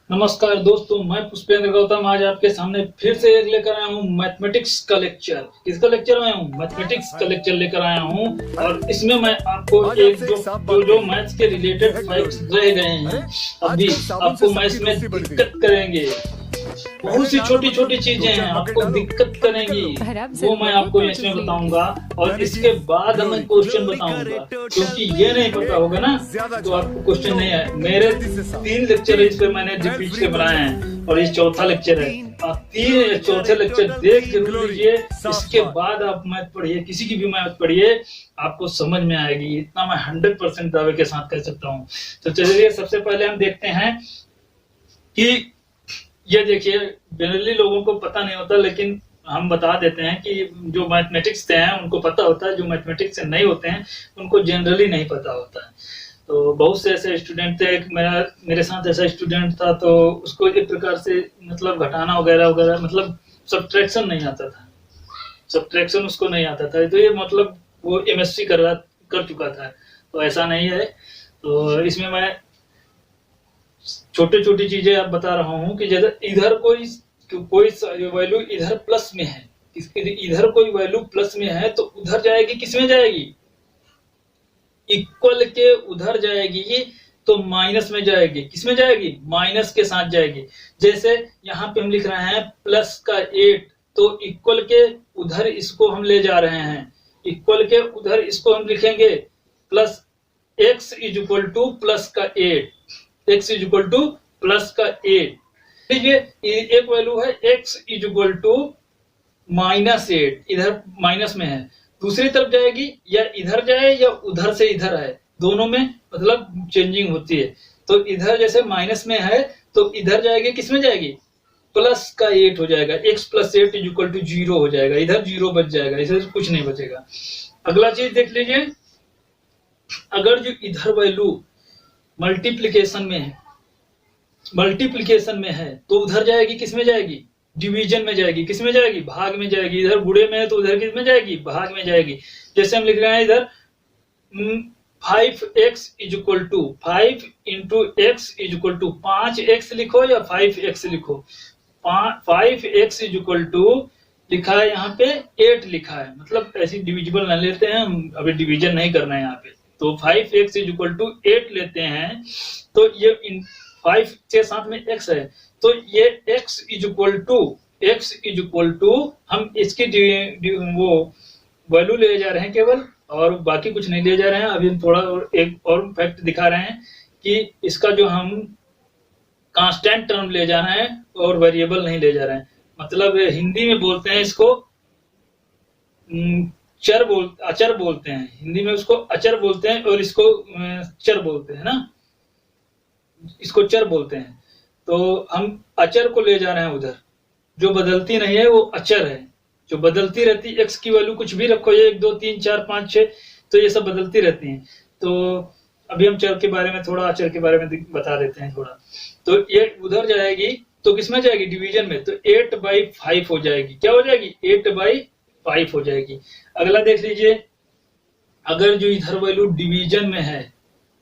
नमस्कार दोस्तों, मैं पुष्पेंद्र गौतम आज आपके सामने फिर से एक लेकर आया हूँ मैथमेटिक्स का लेक्चर। किसका लेक्चर आया हूँ? मैथमेटिक्स का लेक्चर लेकर आया हूँ। और इसमें मैं आपको एक जो मैथ्स के रिलेटेड फैक्ट्स रह गए हैं अभी आपको मैथ्स में दिक्कत करेंगे, बहुत सी छोटी छोटी चीजें हैं आपको दिक्कत करेंगी, वो मैं आपको इसमें बताऊंगा। और इसके बाद मैं क्वेश्चन बताऊंगा, क्योंकि ये नहीं पता होगा ना तो आपको क्वेश्चन नहीं है। मेरे 3 लेक्चर इस पे मैंने रिपीट के बनाए हैं और ये चौथा लेक्चर है। आप 3 चौथे लेक्चर देख जरूर लीजिए, इसके बाद आप मैथ पढ़िए, किसी की भी मैथ पढ़िए, आपको समझ में आएगी, इतना मैं 100% दावे के साथ कह सकता हूँ। तो चलिए सबसे पहले हम देखते हैं कि ये देखिए, जनरली लोगों को पता नहीं होता, लेकिन हम बता देते हैं कि जो मैथमेटिक्स से हैं उनको पता होता है, जो मैथमेटिक्स से नहीं होते हैं उनको जनरली नहीं पता होता है। तो बहुत से ऐसे स्टूडेंट थे, मेरे साथ ऐसा स्टूडेंट था, तो उसको एक प्रकार से मतलब घटाना वगैरह वगैरह मतलब सब्ट्रैक्शन नहीं आता था, सब्ट्रैक्शन उसको नहीं आता था। तो ये मतलब वो एमएससी कर चुका था, तो ऐसा नहीं है। तो इसमें मैं छोटी छोटी चीजें आप बता रहा हूँ कि जैसे इधर कोई वैल्यू इधर प्लस में है, इधर कोई वैल्यू प्लस में है तो उधर जाएगी, किसमें जाएगी? इक्वल के उधर जाएगी, तो माइनस में जाएगी, किसमें जाएगी? माइनस के साथ जाएगी। जैसे यहाँ पे हम लिख रहे हैं प्लस का 8, तो इक्वल के उधर इसको हम ले जा रहे हैं, इक्वल के उधर इसको हम लिखेंगे plus x is equal two plus का 8, x is equal two plus का 8। देखिए एक वैल्यू है x इज इक्वल टू -8, इधर माइनस में है, दूसरी तरफ जाएगी या इधर जाए या उधर से इधर आए, दोनों में मतलब चेंजिंग होती है। तो इधर जैसे माइनस में है तो इधर जाएगी, किसमें जाएगी? प्लस का 8 हो जाएगा, x plus 8 is equal to 0 हो जाएगा, इधर 0 बच जाएगा, इधर कुछ नहीं बचेगा। अगला चीज देख लीजिए, अगर जो इधर वैल्यू मल्टीप्लिकेशन में है तो उधर जाएगी, किसमें जाएगी? डिवीजन में जाएगी, किसमें जाएगी? भाग में जाएगी। इधर गुणे में है तो उधर किसमें जाएगी? भाग में जाएगी। जैसे हम लिख रहे हैं इधर 5x is equal to 5 into x is equal to 5x लिखो या 5x लिखो। 5x इज इक्वल टू लिखा है यहाँ पे 8 लिखा है, मतलब ऐसी डिविजिबल न लेते हैं हम, अभी डिवीजन नहीं करना है यहाँ पे। तो 5x इज इक्वल टू 8 लेते हैं, तो ये 5 के साथ में x है, तो ये x इज इक्वल टू हम इसकी वो वैल्यू ले जा रहे हैं केवल, और बाकी कुछ नहीं ले जा रहे हैं। अभी हम थोड़ा एक और फैक्ट दिखा रहे हैं कि इसका जो हम कांस्टेंट टर्म ले जा रहे हैं और वेरिएबल नहीं ले जा रहे हैं। मतलब हिंदी में बोलते हैं इसको अचर बोलते हैं, हिंदी में उसको अचर बोलते हैं और इसको चर बोलते हैं ना, इसको चर बोलते हैं। तो हम अचर को ले जा रहे हैं उधर, जो बदलती नहीं है वो अचर है, जो बदलती रहती है एक्स की वैल्यू कुछ भी रखो, 1 2 3 4 5 6, तो ये सब बदलती रहती हैं। तो अभी हम चर के बारे में थोड़ा, अचर के बारे में बता देते हैं थोड़ा। तो ये उधर जाएगी तो किसमें जाएगी? डिवीजन में, तो 8/5 हो जाएगी। क्या हो जाएगी? 8/5 हो जाएगी। अगला देख लीजिए, अगर जो इधर वैल्यू डिवीजन में है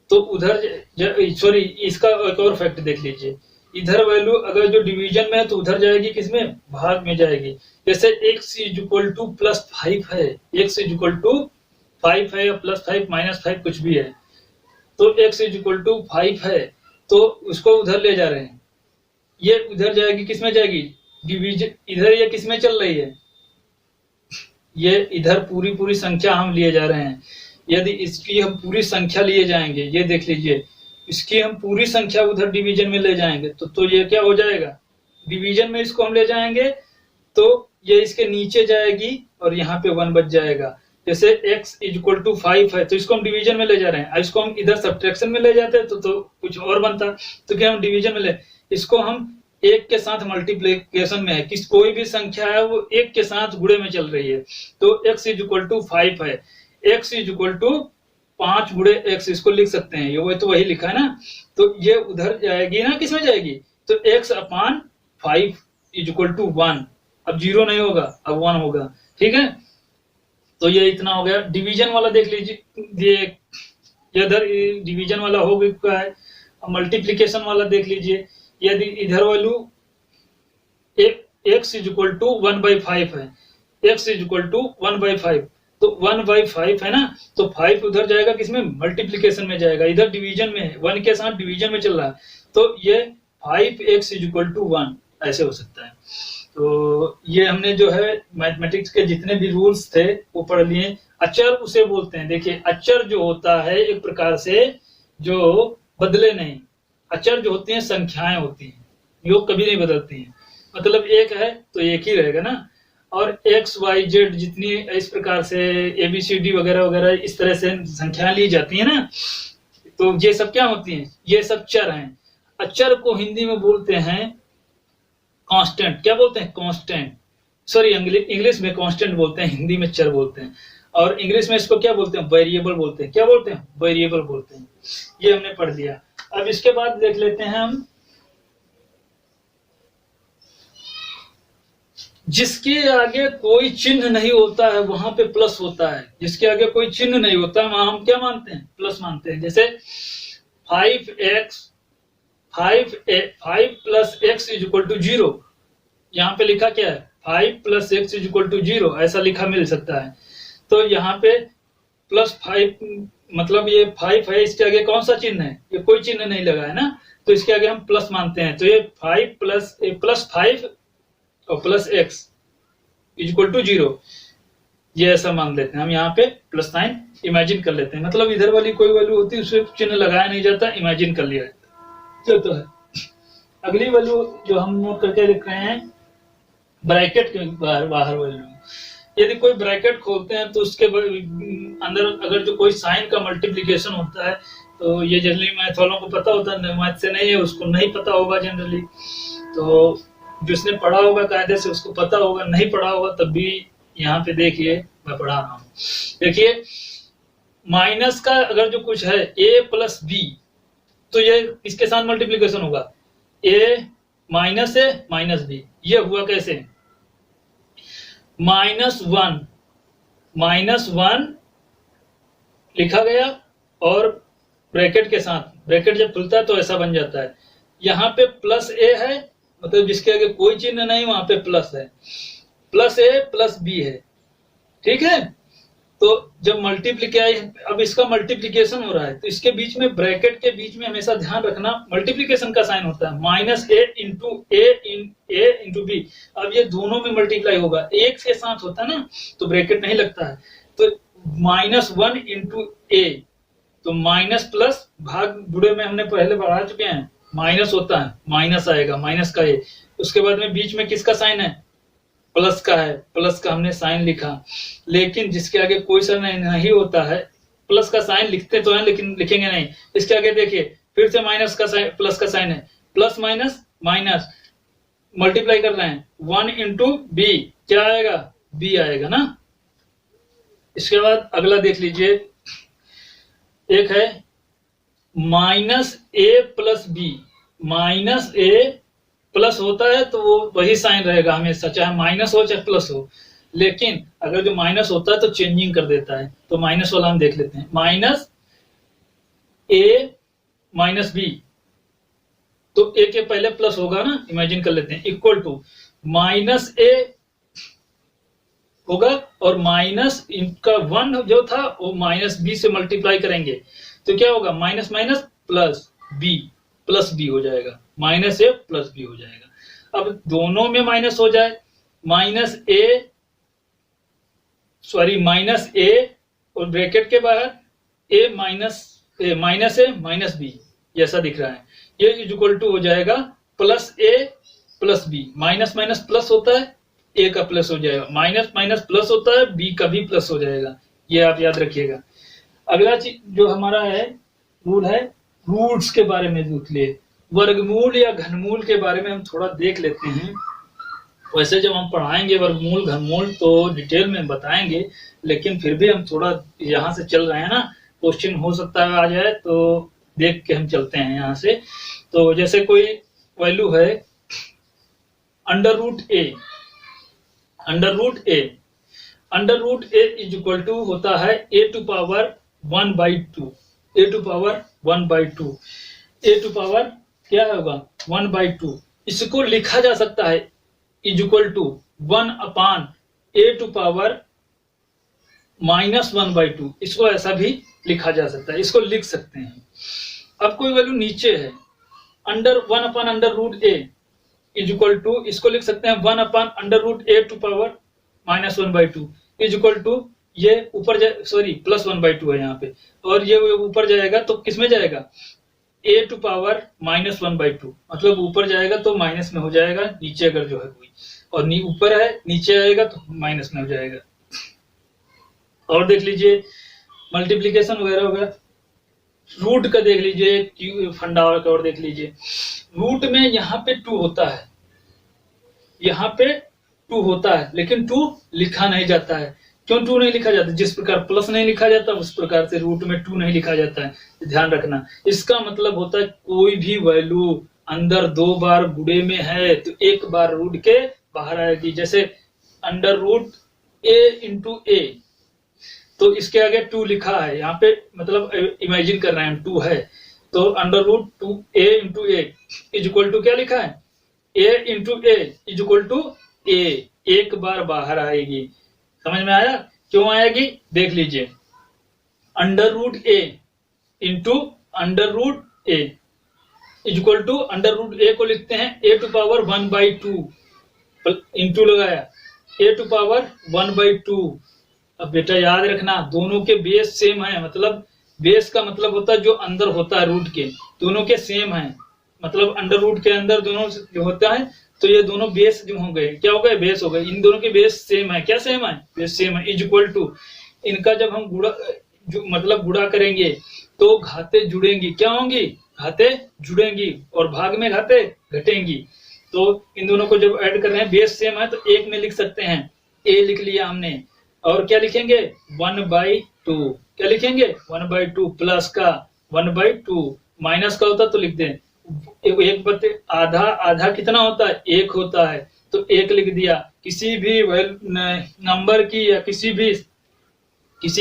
तो उधर सॉरी, इसका एक और फैक्ट देख लीजिए, इधर वैल्यू अगर जो डिवीजन में है तो उधर जाएगी, किसमें? भाग में जाएगी। जैसे x इज इक्वल टू +5 है, x इज इक्वल टू 5 है या +5 -5 कुछ भी है, तो x इज इक्वल टू 5 है, तो उसको उधर ले जा रहे हैं, ये उधर जाएगी, किसमें जाएगी? डिवीजन। इधर ये किसमें चल रही है? ये इधर पूरी संख्या हम लिए जा रहे हैं। यदि इसकी हम पूरी संख्या लिए जाएंगे, ये देख लीजिए, इसकी हम पूरी संख्या उधर डिवीजन में ले जाएंगे तो ये क्या हो जाएगा? डिवीजन में इसको हम ले जाएंगे तो ये इसके नीचे जाएगी और यहाँ पे 1 बच जाएगा। जैसे x इज इक्वल टू 5 है तो इसको हम डिवीजन में ले जा रहे हैं, इसको हम इधर सब्ट्रैक्शन में ले जाते तो कुछ और बनता, तो क्या हम डिवीजन में ले, इसको हम 1 के साथ मल्टीप्लिकेशन में है, किस कोई भी संख्या है वो 1 के साथ गुणे में चल रही है, तो x इज इक्वल टू 5 है, x इज इक्वल टू 5 गुणे x, इसको लिख सकते हैं, ये तो वही लिखा है ना। तो ये उधर जाएगी ना, किसमें जाएगी? तो x/5 इज इक्वल टू 1, अब 0 नहीं होगा, अब 1 होगा। ठीक है, तो ये इतना हो गया। डिवीजन वाला देख लीजिए, ये इधर डिवीजन वाला हो गया है। मल्टीप्लिकेशन वाला देख लीजिए, यदि इधर value x is equal to 1/5 है, x इज इक्वल टू 1/5, तो 1/5 है ना, तो 5 उधर जाएगा किसमें, मल्टीप्लीकेशन में जाएगा, इधर डिवीजन में है, 1 के साथ डिवीजन में चल रहा है, तो ये 5x इज इक्वल टू 1 ऐसे हो सकता है। तो ये हमने जो है मैथमेटिक्स के जितने भी रूल्स थे वो पढ़ लिए। अचर उसे बोलते हैं, देखिए अचर जो होता है एक प्रकार से जो बदले नहीं, अचर जो होती हैं संख्याएं होती हैं, योग कभी नहीं बदलती हैं, मतलब एक है तो एक ही रहेगा ना, और x y z जितनी इस प्रकार से ABCD वगैरह वगैरह इस तरह से संख्याएं ली जाती है ना, तो ये सब क्या होती हैं, ये सब चर हैं। अचर को हिंदी में बोलते हैं कांस्टेंट, क्या बोलते हैं, कांस्टेंट, सॉरी इंग्लिश में कांस्टेंट बोलते हैं, हिंदी में चर बोलते हैं, और इंग्लिश में इसको क्या बोलते हैं, वेरिएबल बोलते हैं, क्या बोलते हैं, वेरिएबल बोलते हैं। ये हमने पढ़ लिया। अब इसके बाद देख लेते हैं हम, जिसके आगे कोई चिन्ह नहीं होता है वहां पे प्लस होता है, जिसके आगे कोई चिन्ह नहीं होता है वहां हम क्या मानते हैं, प्लस मानते हैं। जैसे 5 plus x is equal to 0, यहाँ पे लिखा क्या है, 5 plus x is equal to 0 ऐसा लिखा मिल सकता है। तो यहाँ पे +5 मतलब ये 5 है, इसके आगे कौन सा चिन्ह है, ये कोई चिन्ह नहीं लगा है ना, तो इसके आगे हम प्लस मानते हैं। तो ये 5 प्लस 5 और plus x is equal to 0, ये ऐसा मान लेते हैं हम, यहाँ पे प्लस साइन इमेजिन कर लेते हैं, मतलब इधर वाली कोई वैल्यू होती है उसमें चिन्ह लगाया नहीं जाता, इमेजिन कर लिया जाता है। अगली वैल्यू जो हम नोट करके लिख रहे हैं, ब्रैकेट के बाहर वैल्यू, यदि कोई ब्रैकेट खोलते हैं तो उसके अंदर अगर जो कोई साइन का मल्टीप्लिकेशन होता है, तो ये जनरली मैथ वालों को पता होता है, मैथ से नहीं है उसको नहीं पता होगा जनरली, तो जिसने पढ़ा होगा कायदे से उसको पता होगा, नहीं पढ़ा होगा तब भी यहाँ पे देखिए मैं पढ़ा रहा हूँ। देखिए माइनस का अगर जो कुछ है a प्लस बी, तो ये इसके साथ मल्टीप्लिकेशन होगा, a minus a minus B, ये हुआ कैसे, -1 लिखा गया और ब्रैकेट के साथ, ब्रैकेट जब खुलता है तो ऐसा बन जाता है। यहाँ पे प्लस a है, मतलब जिसके आगे कोई चिन्ह नहीं वहां पे प्लस है, प्लस a प्लस b है, ठीक है। तो जब अब इसका मल्टीप्लिकेशन हो रहा है तो इसके बीच में, ब्रैकेट के बीच में हमेशा ध्यान रखना मल्टीप्लिकेशन का साइन होता है, -a इंटू बी। अब ये दोनों में मल्टीप्लाई होगा, एक के साथ होता है ना तो ब्रैकेट नहीं लगता है, तो -1 इंटू a, तो माइनस प्लस भाग बुढ़े में हमने पहले बढ़ा चुके हैं, माइनस होता है, माइनस आएगा, माइनस का a, उसके बाद में बीच में किसका साइन है, प्लस का है, प्लस का हमने साइन लिखा। लेकिन जिसके आगे कोई साइन नहीं होता है, प्लस का साइन लिखते तो हैं लेकिन लिखेंगे नहीं, इसके आगे देखिए फिर से माइनस का साइन, प्लस का साइन है, प्लस माइनस माइनस मल्टीप्लाई कर रहे हैं, 1 इंटू बी, क्या आएगा, बी आएगा ना। इसके बाद अगला देख लीजिए, एक है -a plus B, -a plus होता है तो वो वही साइन रहेगा हमेशा, चाहे माइनस हो चाहे प्लस हो, लेकिन अगर जो माइनस होता है तो चेंजिंग कर देता है, तो माइनस वाला हम देख लेते हैं, -a माइनस बी, तो a के पहले प्लस होगा ना, इमेजिन कर लेते हैं, इक्वल टू -a होगा और माइनस इनका 1 जो था वो -b से मल्टीप्लाई करेंगे तो क्या होगा, माइनस माइनस प्लस बी हो जाएगा, -a प्लस बी हो जाएगा। अब दोनों में माइनस हो जाए, -a और ब्रैकेट के बाहर a माइनस बी, ऐसा दिख रहा है, ये इक्वल टू हो जाएगा +a plus B, minus minus plus होता है, a का प्लस हो जाएगा, माइनस माइनस प्लस होता है, b का भी प्लस हो जाएगा, ये आप याद रखिएगा। अगला चीज जो हमारा है रूल है रूट्स के बारे में देख लिए, वर्गमूल या घनमूल के बारे में हम थोड़ा देख लेते हैं। वैसे जब हम पढ़ाएंगे वर्गमूल घनमूल तो डिटेल में बताएंगे, लेकिन फिर भी हम थोड़ा यहाँ से चल रहे हैं ना, क्वेश्चन हो सकता है आ जाए तो देख के हम चलते हैं यहाँ से। तो जैसे कोई वैल्यू है under root A is equal to होता है a to power 1/2, a to power क्या होगा 1/2। इसको लिखा जा सकता है इज इक्वल टू 1/a⁻⁻1/2। इसको ऐसा भी लिखा जा सकता है, इसको लिख सकते हैं। अब कोई वैल्यू नीचे है, under 1/√a is equal to, इसको लिख सकते हैं 1/√a⁻⁻1/2 इज इक्वल टू, ये ऊपर जाए, सॉरी +1/2 है यहाँ पे, और ये ऊपर जाएगा तो किसमें जाएगा a⁻⁻1/2, मतलब ऊपर जाएगा तो माइनस में हो जाएगा, नीचे अगर जो है कोई, और ऊपर है नीचे आएगा तो माइनस में हो जाएगा। और देख लीजिए मल्टीप्लीकेशन वगैरह वगैरह, रूट का देख लीजिए फंडा और देख लीजिए, रूट में यहाँ पे 2 होता है, यहाँ पे 2 होता है, लेकिन 2 लिखा नहीं जाता है। क्यों 2 नहीं लिखा जाता? जिस प्रकार प्लस नहीं लिखा जाता उस प्रकार से रूट में 2 नहीं लिखा जाता है, ध्यान रखना। इसका मतलब होता है कोई भी वैल्यू अंदर 2 बार गुणे में है तो 1 बार रूट के बाहर आएगी। जैसे √a⁴ तो इसके आगे 2 लिखा है, यहाँ पे मतलब इमेजिन कर रहे हैं 2 है, तो √2a⁴ इज इक्वल टू क्या लिखा है a⁴ is equal to a, 1 बार बाहर आएगी। समझ में आया? क्यों आएगी देख लीजिए, √a into √a is equal to, √a को लिखते हैं a⁻1/2 इंटू लगाया a⁻1/2। अब बेटा याद रखना दोनों के बेस सेम है, मतलब बेस का मतलब होता है जो अंदर होता है रूट के, दोनों के सेम है, मतलब अंडर रूट के अंदर दोनों जो होता है, तो ये दोनों बेस जो हो गए, क्या हो गए बेस हो गए, इन दोनों के बेस सेम है। क्या सेम है? बेस सेम है। इज इक्वल टू, इनका जब हम गुणा मतलब गुणा करेंगे तो घाते जुड़ेंगी, क्या होंगी घाते जुड़ेंगी, और भाग में घाते घटेंगी। तो इन दोनों को जब ऐड कर रहे हैं बेस सेम है तो एक में लिख सकते हैं, a लिख लिया हमने, और क्या लिखेंगे 1/2, क्या लिखेंगे 1/2, प्लस का 1/2, माइनस का होता तो लिख दें 1/आधा, आधा कितना होता है 1 होता है, तो 1 लिख दिया। किसी भी नंबर की या किसी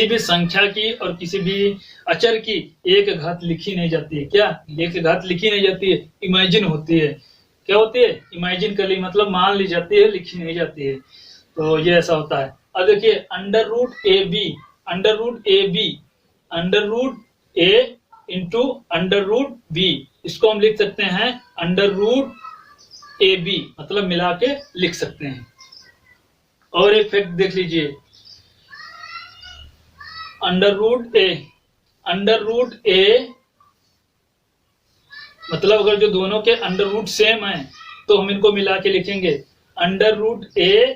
भी संख्या की और किसी भी अचर की 1 घात लिखी नहीं जाती है। क्या 1 घात लिखी नहीं जाती है, इमेजिन होती है। क्या होती है? इमेजिन कर ली, मतलब मान ली जाती है, लिखी नहीं जाती है। तो ये ऐसा होता है। अब देखिए √a इंटू √b, इसको हम लिख सकते हैं √ab, मतलब मिला के लिख सकते हैं। और एक फैक्ट देख लीजिए, √a मतलब अगर जो दोनों के अंडर रूट सेम है तो हम इनको मिला के लिखेंगे √a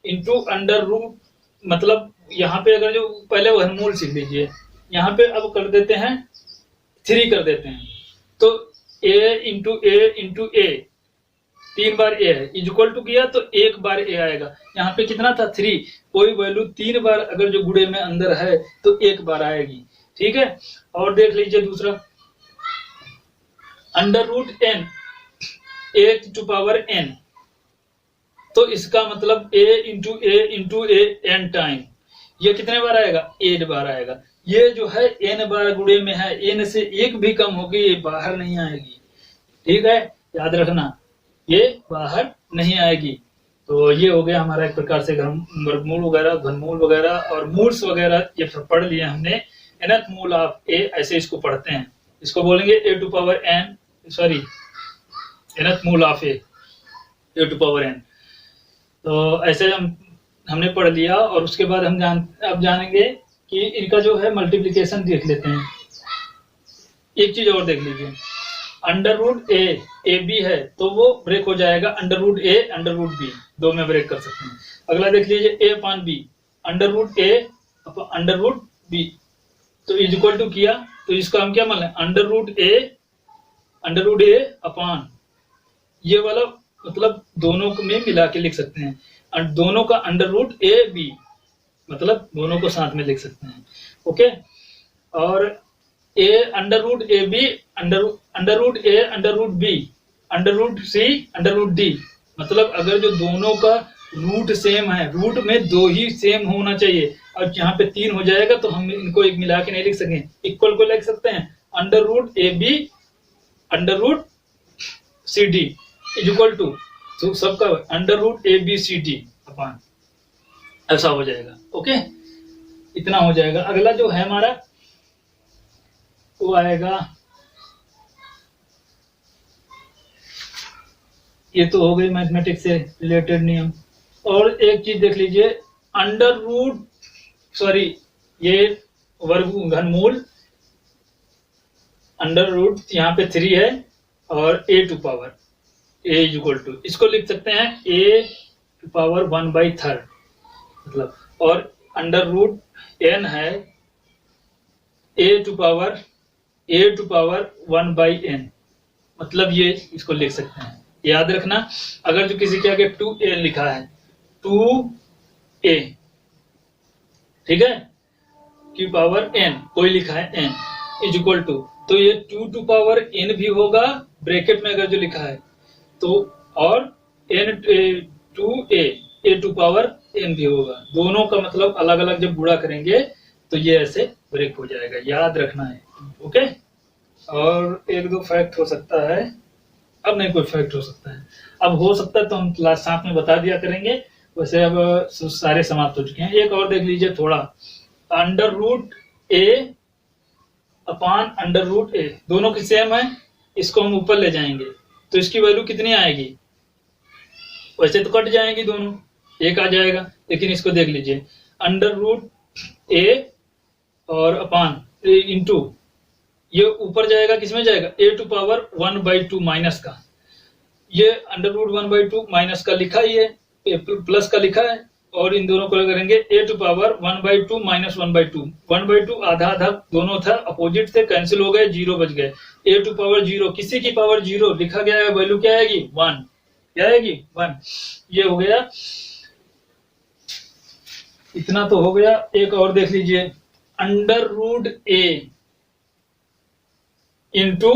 इंटू मतलब यहाँ पे अगर जो पहले वर्गमूल सीख लीजिए, यहाँ पे अब कर देते हैं 3 कर देते हैं, तो a into a 3 bar a है, इज इक्वल टू किया तो 1 बार a आएगा। यहाँ पे कितना था 3, कोई वैल्यू 3 बार अगर जो गुणे में अंदर है तो 1 बार आएगी। ठीक है, और देख लीजिए दूसरा √n a⁴n, तो इसका मतलब a into a n time, ये कितने बार आएगा 8 बार आएगा। ये जो है n बार गुणे में है, n से 1 भी कम होगी ये बाहर नहीं आएगी। ठीक है, याद रखना ये बाहर नहीं आएगी। तो ये हो गया हमारा एक प्रकार से वर्गमूल वगैरह, घनमूल वगैरह और मूल्स वगैरह ये सब पढ़ लिया हमने। nth मूल ऑफ a, ऐसे इसको पढ़ते हैं, इसको बोलेंगे a⁴n, सॉरी nth मूल ऑफ a⁴n। तो ऐसे हमने पढ़ लिया, और उसके बाद हम अब जानेंगे कि इनका जो है मल्टीप्लिकेशन देख लेते हैं। एक चीज और देख लीजिए, √a b है तो वो ब्रेक हो जाएगा √a √b, 2 में ब्रेक कर सकते हैं। अगला देख लीजिए a/b, √a √b, तो इज इक्वल टू किया तो इसका हम क्या मान लें √a अपॉन, ये वाला मतलब दोनों में मिला के लिख सकते हैं, दोनों का √ab, मतलब दोनों को साथ में लिख सकते हैं। ओके, और a √ab √a √b √c √d, मतलब अगर जो दोनों का रूट सेम है, रूट में 2 ही सेम होना चाहिए, और यहाँ पे 3 हो जाएगा तो हम इनको एक मिला के नहीं लिख सकें, इक्वल को लिख सकते हैं √ab under root C D is equal to, तो सबका under root A B C D upon, ऐसा हो जाएगा। ओके, इतना हो जाएगा। अगला जो है हमारा वो आएगा, ये तो हो गई मैथमेटिक्स से रिलेटेड नियम। और एक चीज देख लीजिए, अंडर रूट सॉरी ये वर्ग घनमूल, अंडर रूट यहाँ पे 3 है और a to power a is equal to, इसको लिख सकते हैं a टू पावर 1/3 मतलब, और अंडर रूट n है a टू पावर 1/n, मतलब ये इसको लिख सकते हैं। याद रखना, अगर जो किसी के आगे 2a लिखा है 2a, ठीक है, की पावर n कोई लिखा है n इज इक्वल टू, तो ये 2 टू पावर n भी होगा ब्रैकेट में अगर जो लिखा है तो, और n 2a a to power n भी होगा। दोनों का मतलब अलग अलग जब गुणा करेंगे तो ये ऐसे ब्रेक हो जाएगा, याद रखना है। ओके, और एक दो फैक्ट हो सकता है, अब नहीं कोई फैक्ट हो सकता है, अब हो सकता है तो हम क्लास साथ में बता दिया करेंगे। वैसे अब सारे समाप्त हो चुके हैं। एक और देख लीजिए थोड़ा, अंडर रूट ए अपान अंडर रूट ए, दोनों की सेम है, इसको हम ऊपर ले जाएंगे तो इसकी वैल्यू कितनी आएगी, वैसे तो कट जाएंगी दोनों, एक आ जाएगा, लेकिन इसको देख लीजिए, अंडर रूट ए और अपान इंटू, ये ऊपर जाएगा, किसमें जाएगा, a टू पावर 1/2 माइनस का, ये अंडर रूट 1/2 माइनस का लिखा ही है, प्लस का लिखा है, और इन दोनों को करेंगे a टू पावर 1/2 माइनस 1/2, 1/2 आधा आधा दोनों था, अपोजिट थे, कैंसिल हो गए, 0 बच गए, a टू पावर 0, किसी की पावर 0 लिखा गया है, वैल्यू क्या आएगी 1, क्या आएगी 1, ये हो गया, इतना तो हो गया। एक और देख लीजिए, under root a into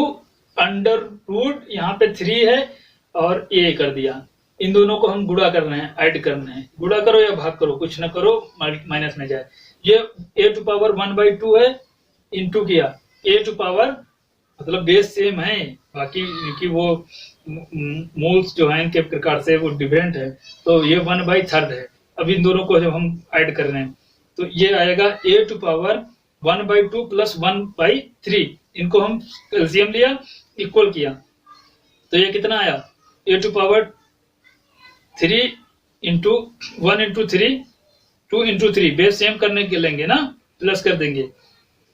under root, यहाँ पे 3 है और a कर दिया, इन दोनों को हम गुणा कर रहे हैं, ऐड करना है, गुणा करो या भाग करो, कुछ ना करो, माइनस में जाए, ये a टू पावर 1/2 है, इंटू किया a टू पावर, मतलब बेस सेम है, बाकी की वो मूल्स जो है इनके प्रकार से वो डिफरेंट है, तो ये 1/3 है। अब इन दोनों को जब हम ऐड कर रहे हैं तो ये आएगा a टू पावर 1/2 प्लस 1/3, इनको हम एलसीएम लिया, इक्वल किया, तो ये कितना आया, a to power 3 into 1 into 3 2 into 3, base same करने के लेंगे ना, प्लस कर देंगे,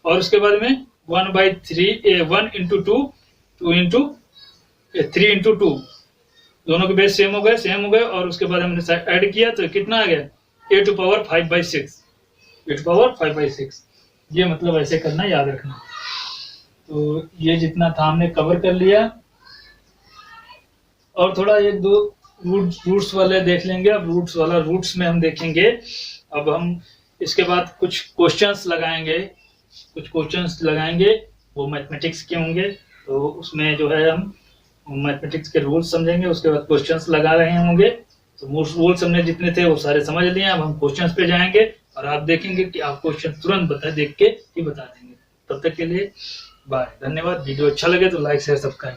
और उसके बाद में 1/3 1 इंटू 2 2 इंटू 3 इंटू 2, दोनों के बेस सेम हो गए, और उसके बाद हमने ऐड किया तो कितना आ गया, a to power 5/6, a to power 5/6, ये मतलब ऐसे करना, याद रखना। तो ये जितना था हमने कवर कर लिया, और थोड़ा एक दो रूट्स वाले देख लेंगे। अब रूट्स में हम देखेंगे, अब हम इसके बाद कुछ क्वेश्चंस लगाएंगे, वो मैथमेटिक्स के होंगे, तो उसमें जो है हम मैथमेटिक्स के रूल्स समझेंगे, उसके बाद क्वेश्चंस लगा रहे होंगे, तो रूल्स हमने जितने थे वो सारे समझ लिए। अब हम क्वेश्चंस पे जाएंगे और आप देखेंगे कि आप क्वेश्चन तुरंत देख के ही बता देंगे। तब तक के लिए बाय, धन्यवाद। वीडियो अच्छा लगे तो लाइक शेयर सब्सक्राइब।